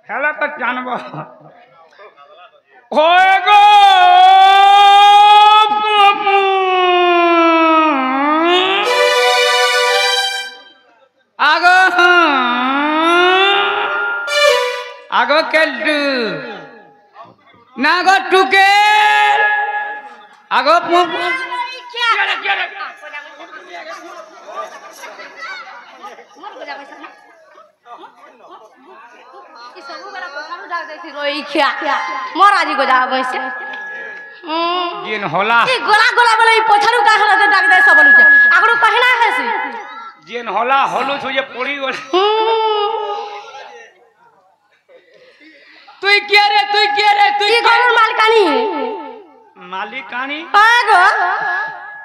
हेला तो जानब होए गो आगो आगो केल्टू नागो टुके आगो महाराजी को जा बैसे जिन होला ई गोला गोला बोले ई पछारू का हला दे डाक दे सब लुटे आगरो कहना है सी जिन होला होलु छु जे पड़ी गल तुई के रे तुई घर मालिकानी आगो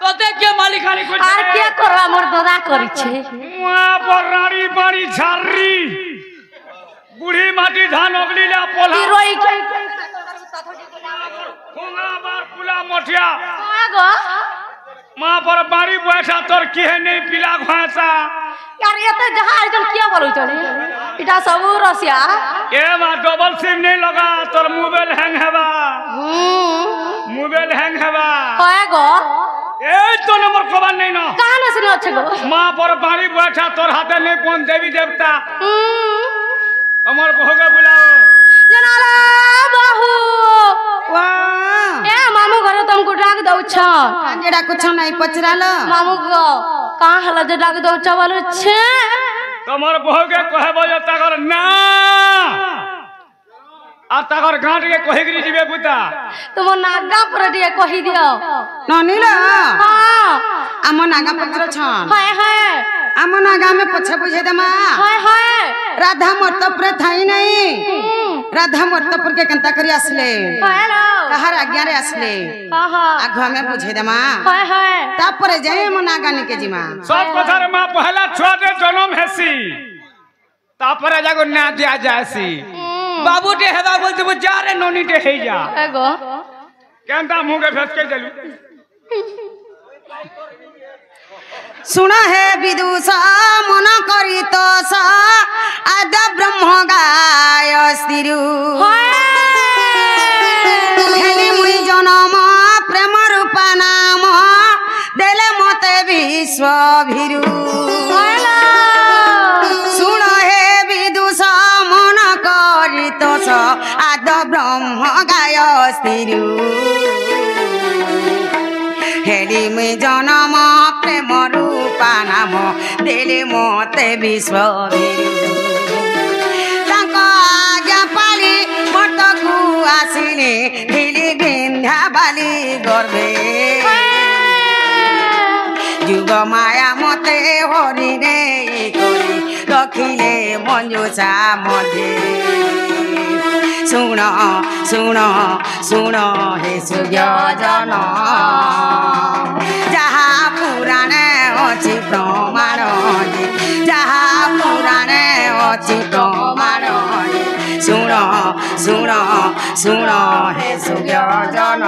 तोते के मालिकानी को आर के करवा मोर दादा करी छे मुआ पर रानी बाड़ी झारी बूढ़ी माटी धान ओगलीला पोला रोई के खुंगा बार पुला मोठिया आगो मां पर बाड़ी बैठा तोर की है नहीं पिला घासा यार एते जहाज जन किया बोलू चले इटा सब रसिया ए बा डबल सिम नहीं लगा तोर मोबाइल हैंग हेबा मोबाइल हैंग हेबा आगो ए तो नंबर कबान नहीं ना कहां न सुनो छे गो मां पर बाड़ी बैठा तोर हाथे नहीं पहुंच देवी देवता अमर भोगे बुलाओ जनाला बाहू वाह ए मामू घर तुमको डाक दउ छ अंजड़ा कुछ नहीं पचराल मामू को कहां हला जे डाक दउ छ बोले छे तमर भोगे कहे बजे तगर ना आ तगर गांठ के कहिगिरी जीवे पुता तुम नागा पर दिए कहि दियो ननिल हां आम नागा पत्र छन हाय हाय आम नागा में पछे बुझे दमा हाय हाय राधा मर्तपुर थाई नहीं राधा मर्तपुर के कंता करी आसले हेलो कहार आज्ञा रे आसले हां हां आघ में बुझे दमा हाय हाय तापरे जाए आम नागा निके जिमा सब कथा रे मां पहला छुआ दे जन्म हेसी तापरे जागो ना दिया जासी बाबू डे हेबा बोलते वो जा रे नोनी डे हे जा एगो केंता मुंह के फेस के जलू सुना है विदुषा मन करी तो सा आद ब्रह्म गाय स्थिरु हेली मुई जनम प्रेम रूपा नाम देले मते विश्व भिरु सुन हे विदुषा मन करी तो सा आद ब्रह्म गाय स्थिरु हेली मुई जनम प्रेम रूपा नाम देले मते विश्व आज्ञा पाली मर्तकु आसिले दिली बिंध्या बाली गर्भे जुग माया मते हरि रे करी रखिले मंजुषा मध्य सुन सुन सुन हे सूर्य जन जहा पुराण अच्छी प्रमाण जहा पुराण अच्छी प्रमाण सुन सुन सुन हे सूर्य जन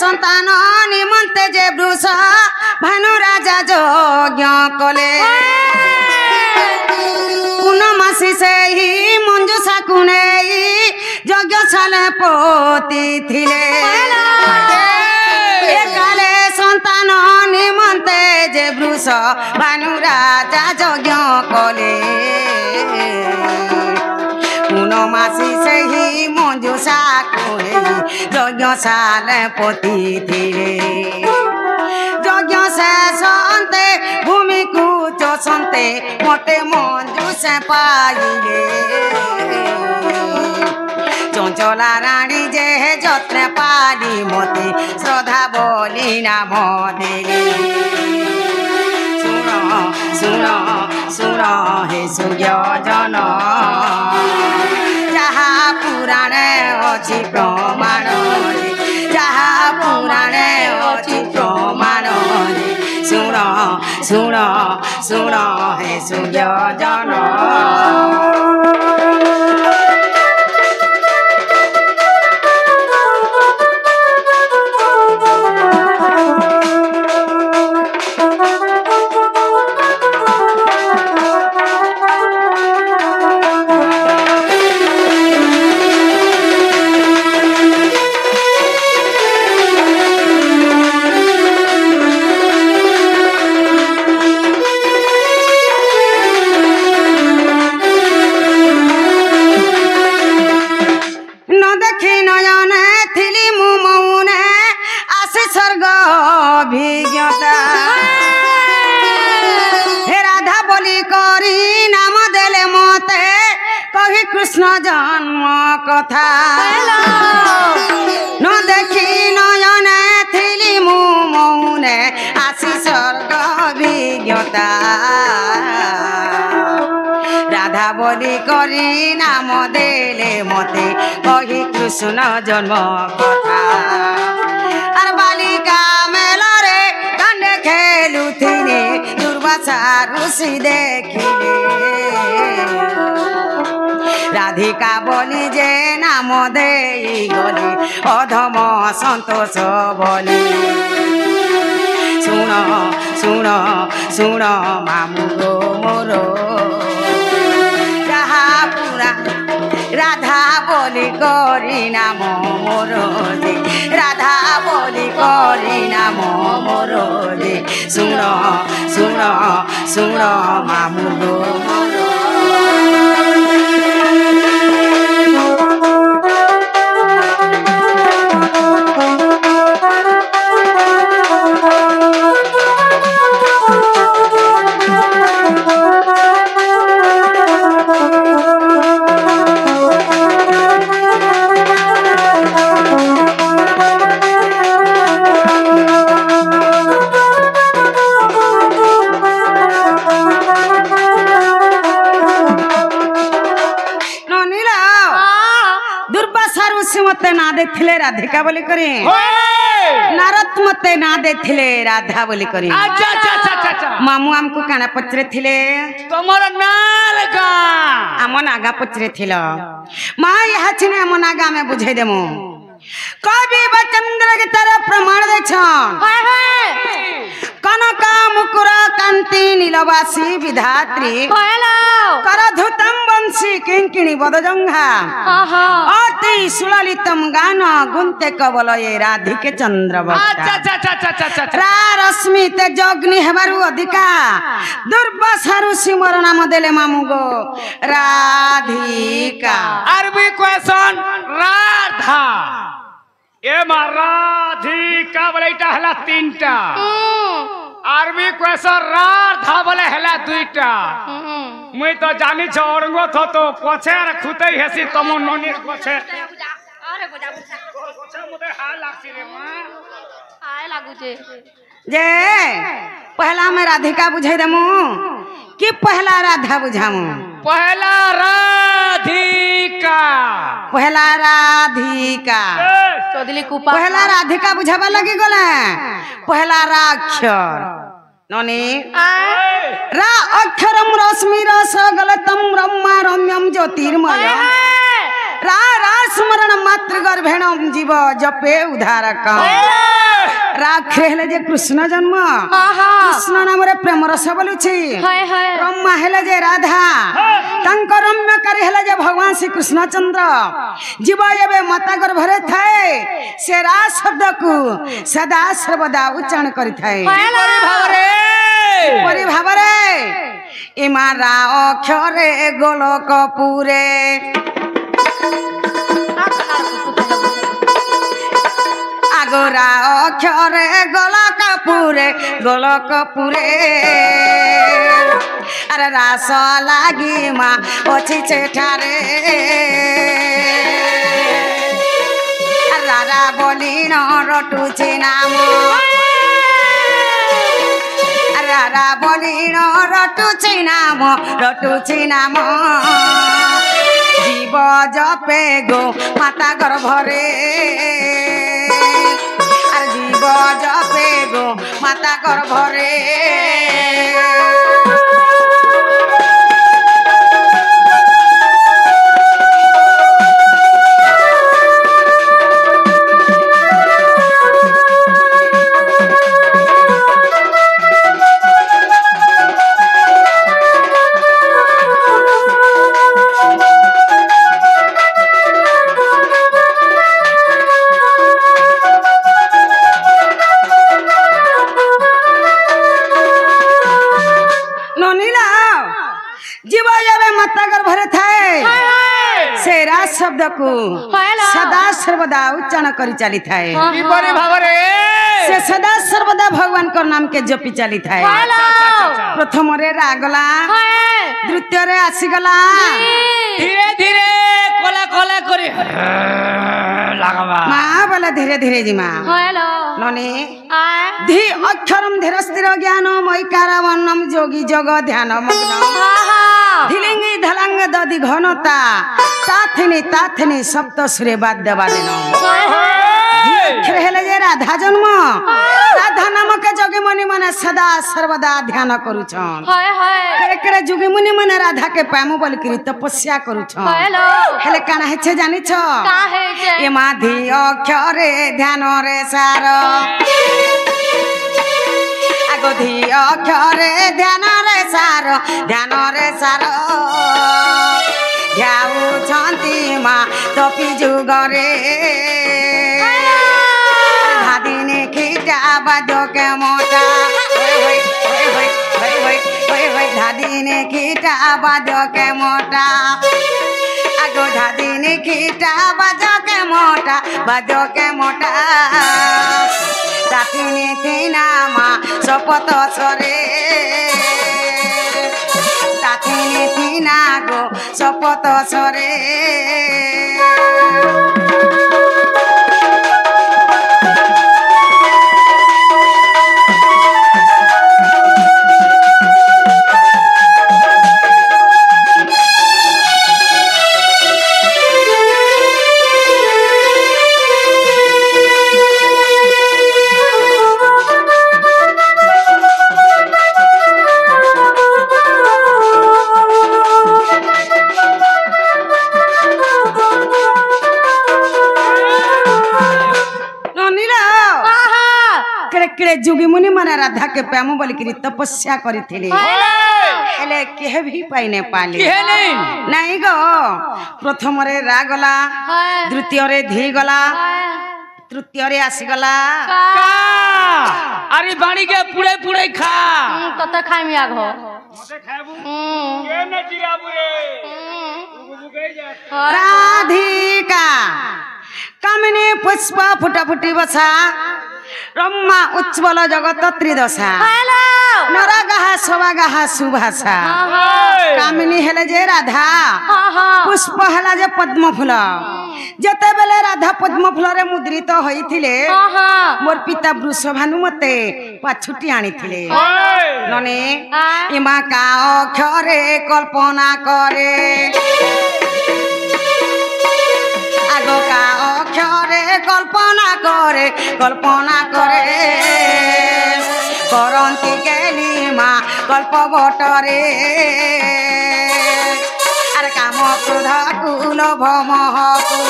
संतान निमंते जे वृष भानु राजा यज्ञ कले पूर्णमासी से ही मंजुषा कुने यज्ञशाला पोती थिले एकाले संतान निमंते जे वृष भानु राजा यज्ञ कले पूर्णमासी से ही मंजुषा कुने यज्ञशाला पोती थिले यज्ञ से संते भूमि कुच संते मते मंजुषा पाइले चंचला रानी जे जत्न पाली मते श्रद्धा बोली नाम देले सुन सुन ଶୁଣ ହେ ସୁଜ୍ଞଜନ ଯାହା ପୁରାଣେ ଅଛି ପ୍ରମାଣରେ ଯାହା ପୁରାଣେ ଅଛି ପ୍ରମାଣରେ ଶୁଣ ଶୁଣ ଶୁଣ ହେ ସୁଜ୍ଞଜନ অভিজ্ঞতা হে রাধা বলি করি নাম দেলে মতে কহি কৃষ্ণ জন্ম কথা ন দেখি নয়নে থিলি মু মৌনে আসি স্বর্গ অভিজ্ঞতা রাধা বলি করি নাম দেলে মতে কহি কৃষ্ণ জন্ম কথা আর বালিকা মেলারে কান্ডে খেলুথিলে দুর্বাসা ঋষি দেখিলে রাধিকা বলি যে নাম দেই গলি অধম সন্তোষ বলি শুণ শুণ শুণ মামু গো মোর যাহা পুরা রাধা বলি করি নাম মোর যে রাধা বলি করি নাম মোর যে শুণ শুণ শুণ মামু গো মোর मते ना देथिले राधिका बोली करी नारद मते ना देथिले राधा बोली करी अच्छा अच्छा अच्छा अच्छा मामू हमको काना पचरे थिले तमर नालगा आम नागा पचरे थिल मां यह छिने आम नागा में बुझे देमु कवि बचंद्र के तरह प्रमाण दे छन कनका मुकुर कांति नीलवासी विधात्री कर धुतम वंशी किंकिणी बदजंघा अति सुललितम गान गुंते कवल ये राधिके चंद्रवक्ता रा रश्मि तेज अग्नि हेबारु अधिका दुर्वासारु सिमर नाम देले मामू गो राधिका अरबी क्वेश्चन राधा ए राधिका बोले इटा हला तीनटा अरबी क्वेश्चन राधा बोले हला दुईटा मुई तो जानी छ औरंगो थो तो पछे रे खुतई हेसी तमो ननी पछे अरे गोजा पछे मुदे हाल लागसी रे मां हाय लागु जे जे पहला में राधिका बुझाई देमु कि पहला राधा बुझामु पहला राधिका पहला राधिका चौधरी कुपा पहला राधिका बुझाबा लगी गले पहला राक्षर ननी रा अक्षरम रश्मि रस गलतम ब्रह्मा रम्यम ज्योतिर्मय रा रा स्मरण मात्र गर्भेणम जीव जपे उद्धारक राक्षे हेले जे कृष्ण जन्म कृष्ण नाम रे प्रेम रस बोलुछि ब्रह्मा हेले जे राधा तंक रम्यकारी हेले जे भगवान श्री कृष्ण चंद्र जीव एबे माता गर्भरे थाए से रा शब्द को सदा सर्वदा उच्चारण करि थाए परि भावरे इमा रा अक्षरे गोलकपुरे आगोरा अक्षरे गोलकपुरे गोलकपुरे अरे रास लागी माँ अच्छी चेठारे रारा बोली न रटुची नाम ରାରା ବଲିଣ ରଟୁଛି ନାମ জীব জপে গো মাতা গর্ভরে আর জীব জপে গো মাতা গর্ভরে शब्द को सदा सर्वदा उच्चारण करी चली थाए से सदा सर्वदा भगवान को नाम के जपी चली थाए प्रथम रे रागला द्वितीय रे आसीगला धीरे धीरे कोला कोला करी लागबा मां बोले धीरे धीरे जी मां ननी धी अक्षरम धीर स्थिर ज्ञान मयकार वर्णम जोगी जग ध्यान मग्न धिलिंगी धलंग दधि घनता ताथिनी सप्त सुरे वाद्य बादिनो हेले जे राधा जन्म राधा नामक जोगी मुनि माने सदा सर्वदा ध्यान करूछन करे करे जोगी मुनि माने राधा के पामु बोल करी तपस्या करूछन हेले काना हेछे जानि छ ए माधी अक्षरे ध्यान रे सार आगो धी अक्षरे ध्यान रे सार ध्याऊ छंती मां तपी जुगरे धादिने खीटा बाजो के मोटा धादिने खीटा बाजो के मोटा आगो धादिने खीटा बाजो के मोटा ताथिने थीना मां शपथ सरे ताथिने थीना गो शपथ सरे जोगी मुनि माने राधा के प्रेम बोल करी तपस्या करिथिले हेले केह भी पाइने पाले नहीं गो प्रथम रे रागला द्वितीय रे धी गला तृतीय रे आसी गला अरे बाणी के पुड़े पुड़े खा तत खाइ मिया घो मते खाबू के न जिराबू रे उगुगै जा राधिका कामिनी पुष्प फुटा फुटी बसा ब्रह्मा उज्ज्वल जगत त्रिदशा नरगाह सवागाह सुभाषा कामिनी हेले जे राधा पुष्प हेला जे पद्म फूल जते बेले राधा पद्म फूल रे मुद्रित होइथिले मोर पिता वृषभानु मते पाछुटी आनिथिले नने इमा का अक्षरे कल्पना करे आगो का अक्षरे कल्पना करे करंती केली मां कल्प बटरे अरे काम क्रोध कुल भमहकु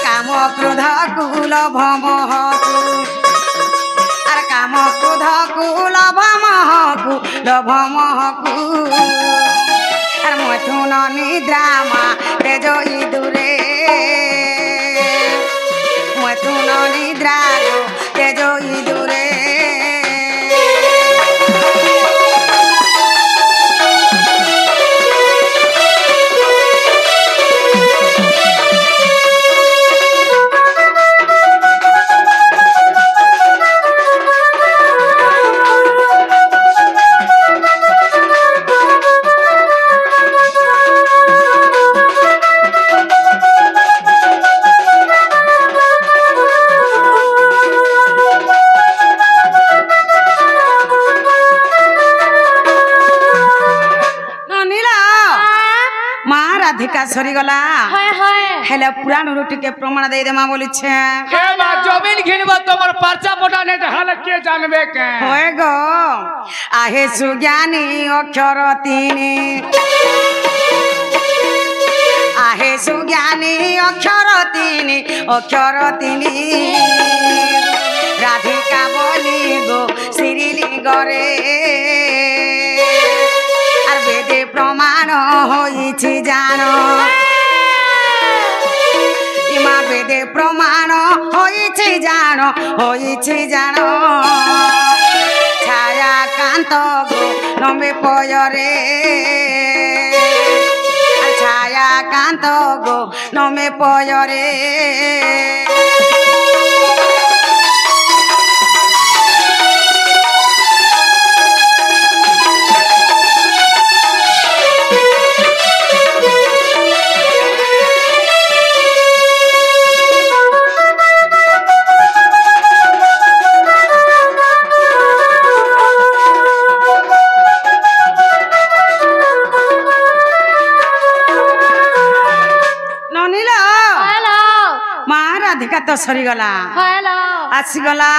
काम क्रोध कुल भमहकु अरे काम क्रोध कुल भमहकु अरे मथुन निद्रा मां तेजो इदुरे मथुन निद्रा तेजो इदुरे ରାଧିକା ସରିଗଲା हाय हाय ହେଲେ ପୁରାଣରୁ ଟିକେ ପ୍ରମାଣ ଦେଇଦେମା ବୋଲିଛେ ए बा जमीन घिनबो तोमर पर्चा पटा ने हाल के जानबे के होए गो आहे सुज्ञानी अक्षर तिनी आहे सुज्ञानी अक्षर तिनी राधिका बोली गो श्रीली गरे আর বেদে প্রমাণ হইছি জানো ইমা বেদে প্রমাণ হইছি জানো ছায়া কান্ত গো নমে পয়রে ছায়া কান্ত গো নমে পয়রে राधिका तो सरीगला हेलो आसीगला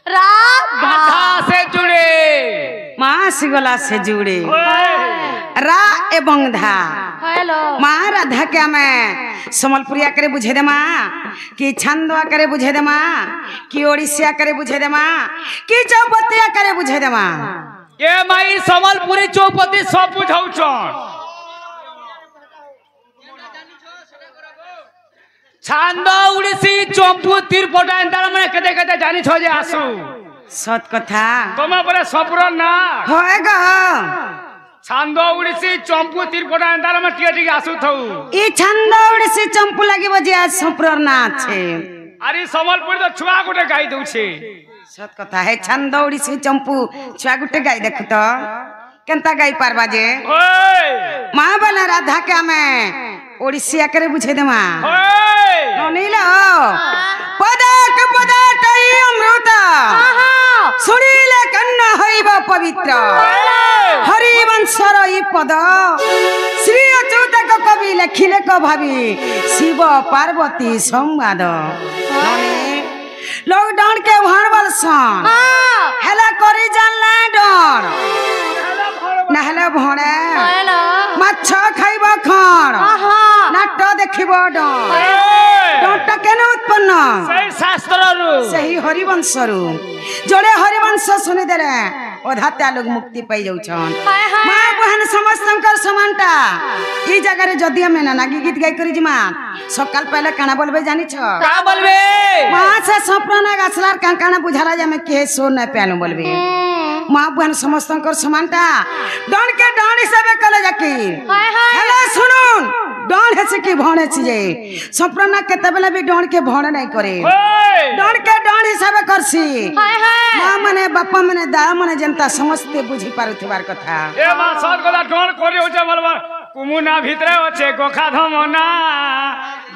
राधा से जुड़े माँ आसीगला से जुड़े रा एवं धा हेलो माँ राधा क्या मैं समलपुरिया करे बुझे दे माँ कि छंदवा करे बुझे दे माँ कि ओडिसिया करे बुझे दे माँ कि चौपतिया करे बुझे दे माँ ये माई समलपुरी चौपती सब बुझाऊ छन छांद उड़ीसी चंपू तीरपटा एंतार माने केते केते जानि छ जे आसु सत कथा तोमा परे सपुर ना होएगा छांद उड़ीसी चंपू तीरपटा एंतार माने टिके टिके आसु थौ ई छंद उड़ीसी चंपू लागि बजे आज सपुर ना छे अरे समलपुर तो छुआ गुटे गाई दउ छे सत कथा है छंद उड़ीसी चंपू छुआ गुटे गाई देख तो केनता गाई पारबा जे ओए मां बना राधा के मैं ओडिसिया करे बुझे दे मां ओए ननीला पदक पदाटई अमृत सुनीले कन्न हइब पवित्र हरिवंशर ई पद श्री अच्युतक कवि लेखिले क भावी शिव पार्वती संवाद लॉकडाउन के भरबल सन हेला करी जानला डर नहले भणे हेलो माछ खाइब खण नाट देखिब डर डरटा केन उत्पन्न सही शास्त्र रु सही हरिवंश रु जोड़े हरिवंश सुनि देले अधात्या लोग मुक्ति पाई जाउ छन मां बहन समस्तंकर समानता ई जगह रे जदी हम ना नागी गीत गाई करी जिमा सकाल पहले काना बोलबे जानि छ का बोलबे मां से सपना गासलार काना बुझाला जे में के सो न प्यानो बोलबे मां बहन समस्तंकर समानता डन के डन हिसाब कले जाकी हेलो सुनुन डन हेसे की भणे छिजे सपना केते बेला भी डन के भणे नहीं करे डन के डन हिसाब करसी मां माने बापा माने दा माने जनता समस्ते बुझी पारुथिबार कथा ए मां सर गला डन करे होचे बलबा कुमुना भितरे होचे गोखा धमना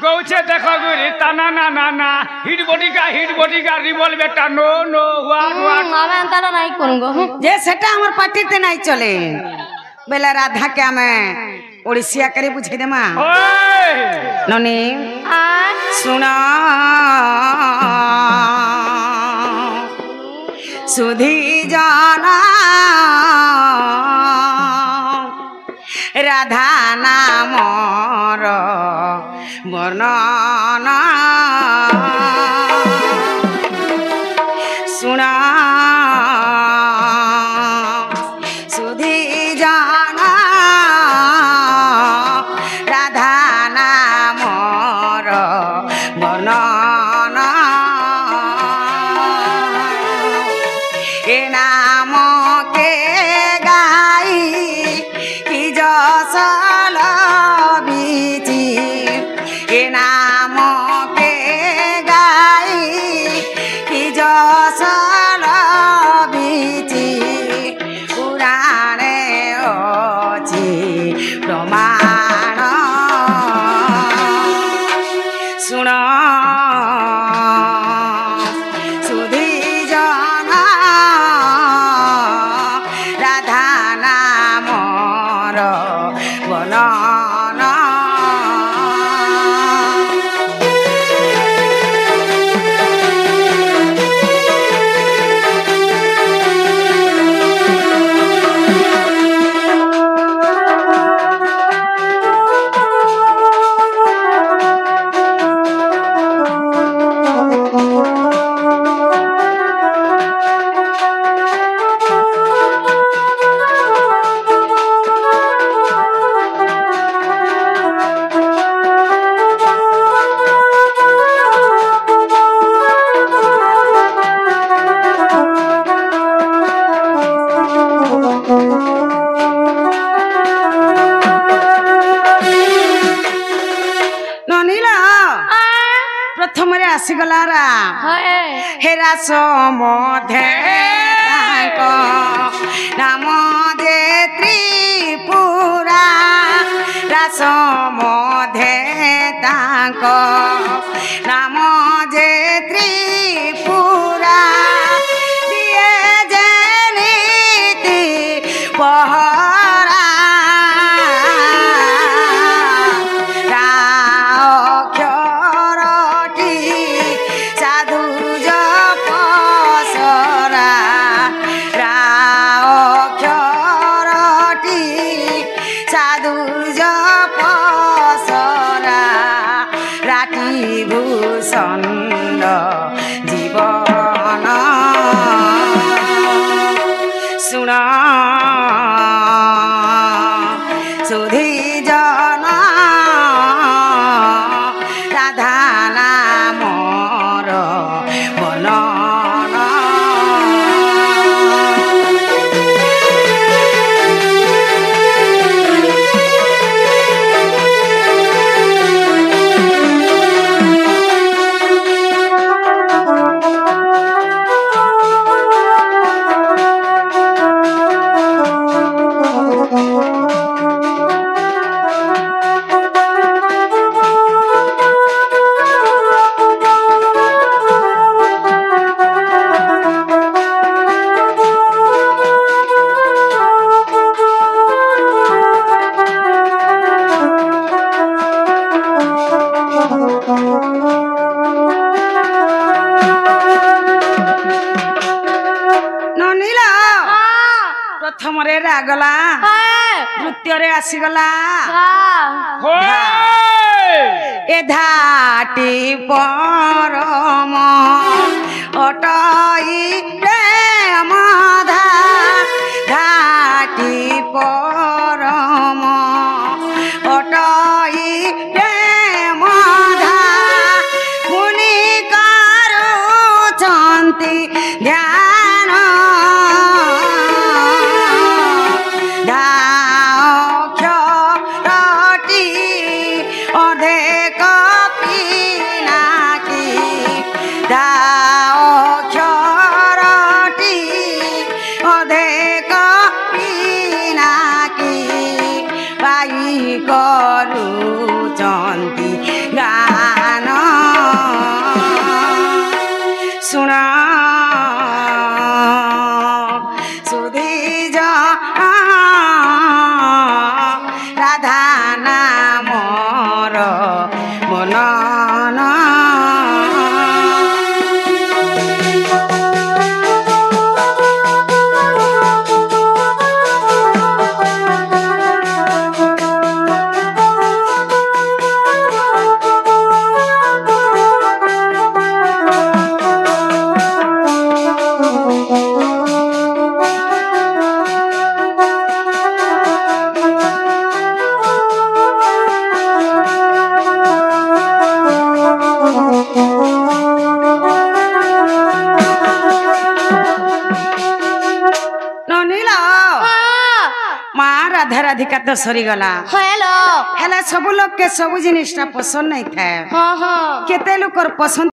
गौचे देखो गुरी तना ना ना ना हिट बॉडी का रिवॉल्व बेटा नो नो व्हाट আমি এন্তাটা নাই করুঙ্গো जे सेटा हमर पार्टी ते नहीं चले बेला राधा के मैं ओडिसिया करे बुझे दे मां ओए ननी सुना सुधी जाना राधा नामर वर्णना सुना सुधी जाना राधा नामर वर्णना ए नाम के गाई की जसल बीती ए नाम के गाई की जसल बीती पुराणे ଆସିଗଲା ରା ହେରା ସମଧେ ତାଙ୍କ ନାମ ଯେ ତ୍ରିପୁରା ରାସ ସମଧେ ତାଙ୍କ ନାମ ଯେ ତ୍ରିପୁରା ଦିଏ ଯେନିତି ପହରା ଅକ୍ଷରଟି ସାଧୁ ଜପସରା ଅକ୍ଷରଟି ସାଧୁ ଜପସରା ରାତି ଭୂଷଣ୍ଡ ଜୀବନ ଶୁଣ ସୁଧୀ ଜନ ରାଧା ନାମର ବର୍ଣ୍ଣନ ପ୍ରଥମରେ ରାଗଲା ନୃତ୍ୟରେ ଆସିଗଲା ଏ ଧାଟି ପରମ ଅଟଇ ମଧା ଧାଟି ପରମ ଅଟଇ ମଧା ମୁନି କରୁଛନ୍ତି ଧ୍ୟାନ ଅକ୍ଷରଟି ଅଧେକ ପିନାକି ଅକ୍ଷରଟି ଅଧେକ ପିନାକି ପାଇ କରୁଛନ୍ତି ଗାନ ଶୁଣ ସୁଧୀ ରାଧା ନାମର ମନନ राधा राधिका तो सरीगला हेलो हेला सब लोग के सब जिनिसटा पसंद नहीं था केते लोकर पसंद